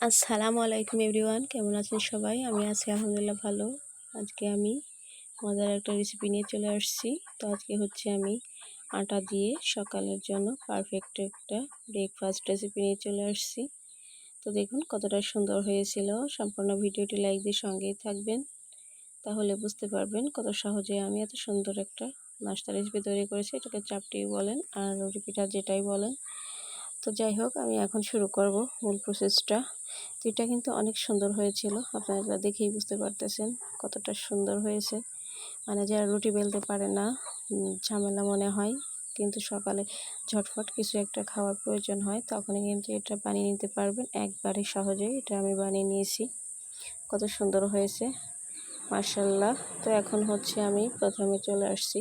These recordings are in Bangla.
আসসালামু আলাইকুম এভরিওয়ান, কেমন আছেন সবাই? আমি আছি আলহামদুলিল্লাহ ভালো। আজকে আমি মজার একটা রেসিপি নিয়ে চলে আসছি। তো আজকে হচ্ছে আমি আটা দিয়ে সকালের জন্য পারফেক্ট একটা ব্রেকফাস্ট রেসিপি নিয়ে চলে আসছি। তো দেখুন কতটা সুন্দর হয়েছিল। সম্পূর্ণ ভিডিওটি লাইক দিয়ে সঙ্গেই থাকবেন, তাহলে বুঝতে পারবেন কত সহজে আমি এত সুন্দর একটা নাস্তা রেসিপি তৈরি করেছি। এটাকে চাপটি বলেন আর রুটি পিঠা যেটাই বলেন। তো যাই হোক, আমি এখন শুরু করব মূল প্রসেসটা। তো এটা কিন্তু অনেক সুন্দর হয়েছিল, আপনারা দেখেই বুঝতে পারতেছেন কতটা সুন্দর হয়েছে। মানে যারা রুটি বেলতে পারে না, ঝামেলা মনে হয়, কিন্তু সকালে ঝটফট কিছু একটা খাওয়ার প্রয়োজন হয়, তখনই কিন্তু এটা বানিয়ে নিতে পারবেন একবারে সহজেই। এটা আমি বানিয়ে নিয়েছি, কত সুন্দর হয়েছে মাশাআল্লাহ। তো এখন হচ্ছে আমি প্রথমে চলে আসছি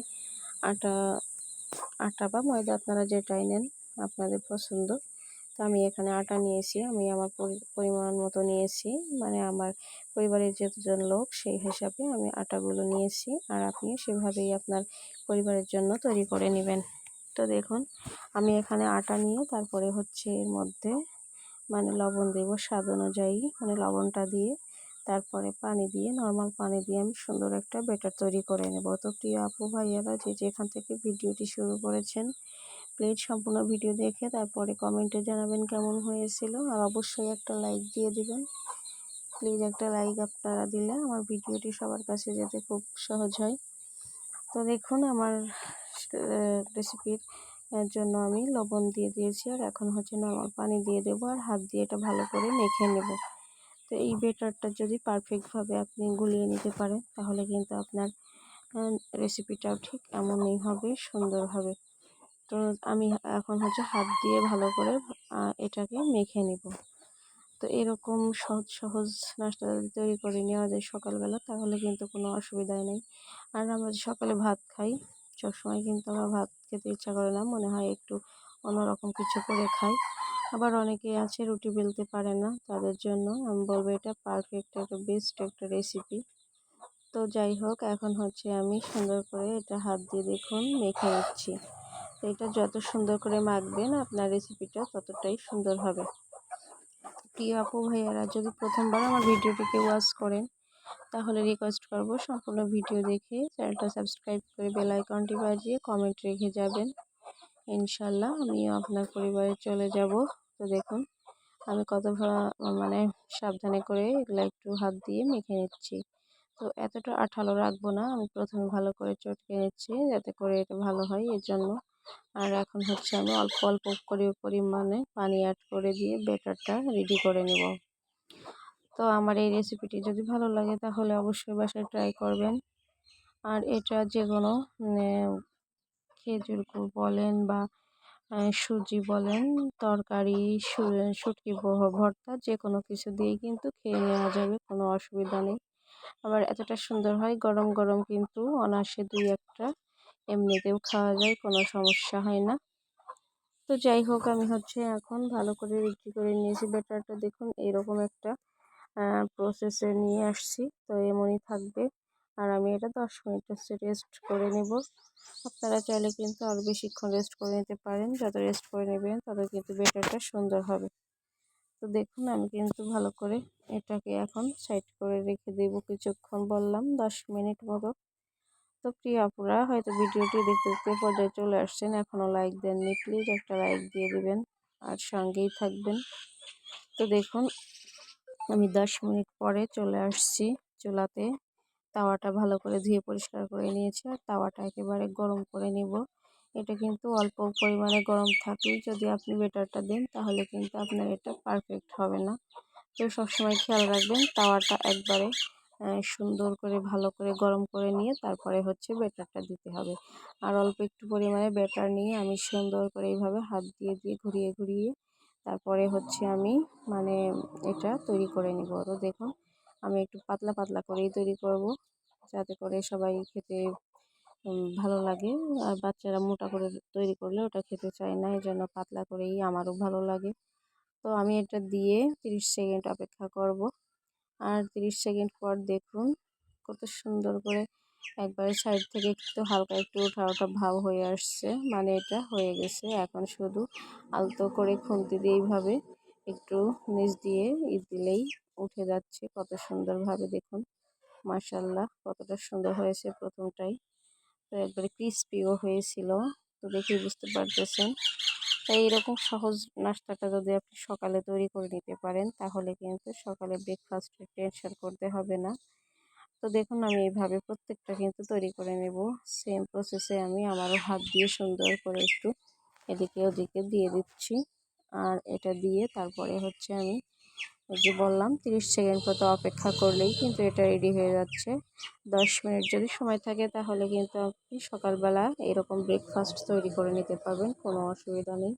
আটা আটা বা ময়দা, আপনারা যেটাই নেন আপনাদের পছন্দ। তো আমি এখানে আটা নিয়েছি, আমি আমার পরিমাণ মতো নিয়েছি, মানে আমার পরিবারের যতজন লোক সেই হিসাবে আমি আটাগুলো নিয়েছি। আর আপনি সেভাবেই আপনার পরিবারের জন্য তৈরি করে নেবেন। তো দেখুন আমি এখানে আটা নিয়ে তারপরে হচ্ছে এর মধ্যে মানে লবণ দেব স্বাদ অনুযায়ী, মানে লবণটা দিয়ে তারপরে পানি দিয়ে, নর্মাল পানি দিয়ে আমি সুন্দর একটা ব্যাটার তৈরি করে নেব। তো প্রিয় আপু ভাইয়ারা যে যেখান থেকে ভিডিওটি শুরু করেছেন, প্লিজ সম্পূর্ণ ভিডিও দেখে তারপরে কমেন্টে জানাবেন কেমন হয়েছিল। আর অবশ্যই একটা লাইক দিয়ে দিবেন প্লিজ। একটা লাইক আপনারা দিলে আমার ভিডিওটি সবার কাছে যেতে খুব সহজ হয়। তো দেখুন আমার রেসিপির জন্য আমি লবণ দিয়ে দিয়েছি, আর এখন হচ্ছে নর্মাল পানি দিয়ে দেবো, আর হাত দিয়ে এটা ভালো করে মেখে নেব। তো এই বেটারটা যদি পারফেক্টভাবে আপনি গুলিয়ে নিতে পারেন, তাহলে কিন্তু আপনার রেসিপিটাও ঠিক এমনই হবে, সুন্দর হবে। তো আমি এখন হচ্ছে হাত দিয়ে ভালো করে এটাকে মেখে নেব। তো এরকম সহজ সহজ নাস্তা যদি তৈরি করে নেওয়া যায় সকালবেলা, তাহলে কিন্তু কোনো অসুবিধাই নেই। আর আমরা যে সকালে ভাত খাই, সবসময় কিন্তু আমার ভাত খেতে ইচ্ছা করে না, মনে হয় একটু অন্যরকম কিছু করে খাই। আবার অনেকে আছে রুটি বেলতে পারে না, তাদের জন্য আমি বলবো এটা পারফেক্ট একটা বেস্ট একটা রেসিপি। তো যাই হোক, এখন হচ্ছে আমি সুন্দর করে এটা হাত দিয়ে দেখুন মেখে নিচ্ছি। তো এটা যত সুন্দর করে মাখবেন আপনার রেসিপিটা ততটাই সুন্দর হবে। প্রিয় আপু ভাইয়ারা যদি প্রথমবার আমার ভিডিওটিকে ওয়াচ করেন, তাহলে রিকোয়েস্ট করব সম্পূর্ণ ভিডিও দেখে চ্যানেলটা সাবস্ক্রাইব করে বেল আইকনটি বাজিয়ে কমেন্ট রেখে যাবেন। ইনশাল্লাহ আমিও আপনার পরিবারে চলে যাব। তো দেখুন আমি কত মানে সাবধানে করে এগুলো একটু হাত দিয়ে মেখে নিচ্ছি। তো এতটা আঠালো রাখবো না, আমি প্রথমে ভালো করে চটকে নিচ্ছি যাতে করে এটা ভালো হয় এর জন্য। আর এখন হচ্ছে আমি অল্প অল্প করে পরিমাণে পানি অ্যাড করে দিয়ে ব্যাটারটা রেডি করে নেব। তো আমার এই রেসিপিটি যদি ভালো লাগে তাহলে অবশ্যই বাসায় ট্রাই করবেন। আর এটা যে কোনো খেজুর গুড় বলেন বা সুজি বলেন, তরকারি, শুটকি ভর্তা, যে কোনো কিছু দিয়েই কিন্তু খেয়ে নেওয়া যাবে, কোনো অসুবিধা নেই। আবার এতটা সুন্দর হয় গরম গরম, কিন্তু অনায়াসে দুই একটা এমনিতেও খাওয়া যায়, কোনো সমস্যা হয় না। তো যাই হোক, আমি হচ্ছে এখন ভালো করে রেডি করে নিয়েছি ব্যাটারটা। দেখুন এরকম একটা প্রসেসে নিয়ে আসছি, তো এমনই থাকবে। আর আমি এটা 10 মিনিট রেস্ট করে নেব। আপনারা চাইলে কিন্তু আরও বেশিক্ষণ রেস্ট করে নিতে পারেন, যত রেস্ট করে নেবেন তত কিন্তু ব্যাটারটা সুন্দর হবে। তো দেখুন আমি কিন্তু ভালো করে এটাকে এখন সাইড করে রেখে দেব কিছুক্ষণ, বললাম 10 মিনিট মতো। তো প্রিয় আপুরা হয়তো ভিডিওটি দেখতে দেখতে পর্যায়ে চলে আসছেন, এখনও লাইক দেননি, প্লিজ একটা লাইক দিয়ে দিবেন আর সঙ্গেই থাকবেন। তো দেখুন আমি 10 মিনিট পরে চলে আসছি চুলাতে। তাওয়াটা ভালো করে ধুয়ে পরিষ্কার করে নিয়েছি, আর তাওয়াটা একেবারে গরম করে নিব। এটা কিন্তু অল্প পরিমাণে গরম থাকলেই যদি আপনি ব্যাটারটা দেন, তাহলে কিন্তু আপনার এটা পারফেক্ট হবে না। তো সবসময় খেয়াল রাখবেন তাওয়াটা একবারে সুন্দর করে ভালো করে গরম করে নিয়ে তারপরে হচ্ছে ব্যাটারটা দিতে হবে। আর অল্প একটু পরিমাণে ব্যাটার নিয়ে আমি সুন্দর করে এইভাবে হাত দিয়ে দিয়ে ঘুরিয়ে ঘুরিয়ে তারপরে হচ্ছে আমি মানে এটা তৈরি করে নিব। তো দেখুন আমি একটু পাতলা পাতলা করেই তৈরি করব, যাতে করে সবাই খেতে ভালো লাগে। আর বাচ্চারা মোটা করে তৈরি করলে ওটা খেতে চায় না, এই জন্য পাতলা করেই আমারও ভালো লাগে। তো আমি এটা দিয়ে 30 সেকেন্ড অপেক্ষা করব। আর 30 সেকেন্ড পর দেখুন কত সুন্দর করে একবারে সাইড থেকে একটু হালকা একটু ওঠা ওঠা ভাব হয়ে আসছে, মানে এটা হয়ে গেছে। এখন শুধু আলতো করে খুন্তি দিয়ে এইভাবে একটু নিচ দিয়ে দিলেই উঠে যাচ্ছে কত সুন্দরভাবে। দেখুন মাশাআল্লাহ কতটা সুন্দর হয়েছে প্রথমটাই। তো একবারে ক্রিস্পিও হয়েছিল। তো দেখে বুঝতে পারতেছেন। তাই এরকম সহজ নাস্তাটা যদি আপনি সকালে তৈরি করে নিতে পারেন তাহলে কিন্তু সকালে ব্রেকফাস্টের টেনশন করতে হবে না। তো দেখুন আমি এইভাবে প্রত্যেকটা কিন্তু তৈরি করে নেব। সেম প্রসেসে আমি আমারও হাত দিয়ে সুন্দর করে একটু এদিকে ওদিকে দিয়ে দিচ্ছি। আর এটা দিয়ে তারপরে হচ্ছে আমি ওই যে বললাম 30 সেকেন্ড মতো অপেক্ষা করলেই কিন্তু এটা রেডি হয়ে যাচ্ছে। 10 মিনিট যদি সময় থাকে তাহলে কিন্তু আপনি সকালবেলা এরকম ব্রেকফাস্ট তৈরি করে নিতে পারবেন, কোনো অসুবিধা নেই।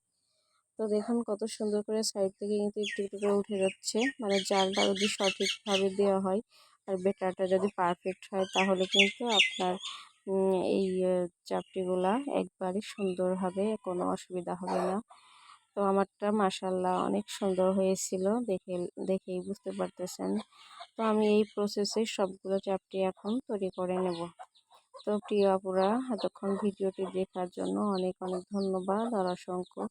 তো দেখুন কত সুন্দর করে সাইড থেকে কিন্তু একটু একটু করে উঠে যাচ্ছে। মানে জালটা যদি সঠিকভাবে দেওয়া হয় আর বেটারটা যদি পারফেক্ট হয় তাহলে কিন্তু আপনার এই চাপটিগুলা একবারে সুন্দর হবে, কোনো অসুবিধা হবে না। তো আমারটা মাশাআল্লাহ অনেক সুন্দর হয়েছিল, দেখেই বুঝতে পারতেছেন। তো আমি এই প্রসেসে সবগুলো চাপটি এখন তৈরি করে নেব। তো প্রিয় আপুরা, এতক্ষণ ভিডিওটি দেখার জন্য অনেক অনেক ধন্যবাদ আর অসংখ্য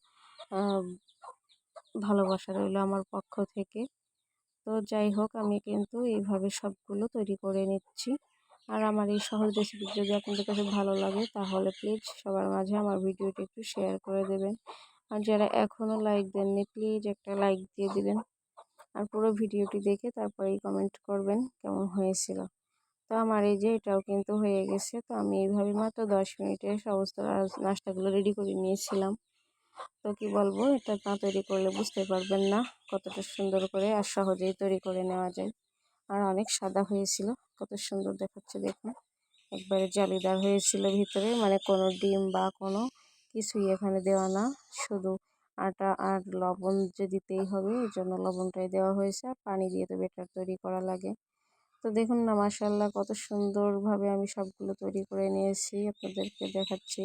ভালোবাসা রইল আমার পক্ষ থেকে। তো যাই হোক আমি কিন্তু এইভাবে সবগুলো তৈরি করে নিচ্ছি। আর আমার এই সহজ রেসিপি যদি আপনাদের কাছে ভালো লাগে তাহলে প্লিজ সবার মাঝে আমার ভিডিওটি একটু শেয়ার করে দেবেন। আর যারা এখনও লাইক দেননি প্লিজ একটা লাইক দিয়ে দিবেন। আর পুরো ভিডিওটি দেখে তারপরেই কমেন্ট করবেন কেমন হয়েছিল। তো আমার এই যে এটাও কিন্তু হয়ে গেছে। তো আমি এইভাবে মাত্র 10 মিনিটে সমস্ত নাস্তাগুলো রেডি করে নিয়েছিলাম। তো কি বলবো, এটা না তৈরি করলে বুঝতে পারবেন না কতটা সুন্দর করে আর সহজেই তৈরি করে নেওয়া যায়। আর অনেক সাদা হয়েছিল, কত সুন্দর দেখাচ্ছে দেখুন। একবারে জালিদার হয়েছিল ভিতরে, মানে কোনো ডিম বা কোনো কিছুই এখানে দেওয়া না, শুধু আটা আর লবণ যে দিতেই হবে এই জন্য লবণটাই দেওয়া হয়েছে। আর পানি দিয়ে তো বেটার তৈরি করা লাগে। তো দেখুন না মাশাআল্লাহ কত সুন্দরভাবে আমি সবগুলো তৈরি করে নিয়েছি, আপনাদেরকে দেখাচ্ছি।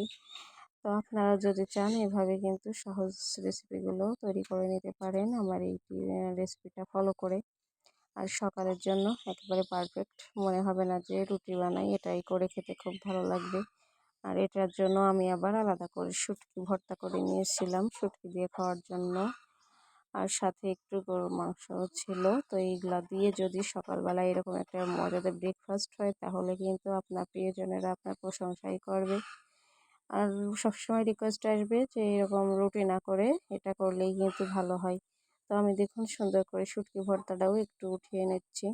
তো আপনারা যদি চান এভাবে কিন্তু সহজ রেসিপিগুলো তৈরি করে নিতে পারেন আমার এই রেসিপিটা ফলো করে। আর সকালের জন্য একেবারে পারফেক্ট, মনে হবে না যে রুটি বানাই, এটাই করে খেতে খুব ভালো লাগবে। আর এটার জন্য আমি আবার আলাদা করে শুটকি ভর্তা করে নিয়েছিলাম শুটকি দিয়ে খাওয়ার জন্য। আর সাথে একটু গরুর মাংস ছিল। তো এইগুলা দিয়ে যদি সকালবেলা এরকম একটা মজাদার ব্রেকফাস্ট হয় তাহলে কিন্তু আপনার প্রিয়জনেরা আপনার প্রশংসাই করবে। আর সবসময় রিকোয়েস্ট আসবে যে এরকম রুটি না করে এটা করলেই কিন্তু ভালো হয়। তো আমি দেখুন সুন্দর করে শুটকি ভর্তাটাও একটু উঠিয়ে নিচ্ছি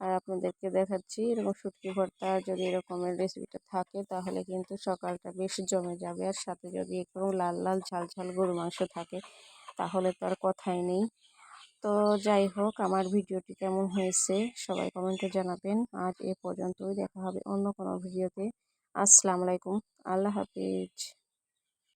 আর আপনাদেরকে দেখাচ্ছি। এরকম শুটকি ভর্তা যদি এরকমের রেসিপিটা থাকে তাহলে কিন্তু সকালটা বেশ জমে যাবে। আর সাথে যদি একটু লাল লাল ঝাল ঝাল গরুর মাংস থাকে তাহলে তো আর কথাই নেই। তো যাই হোক আমার ভিডিওটি কেমন হয়েছে সবাই কমেন্টে জানাবেন। আজ এ পর্যন্তই, দেখা হবে অন্য কোনো ভিডিওতে। আসসালামু আলাইকুম, আল্লাহ হাফিজ।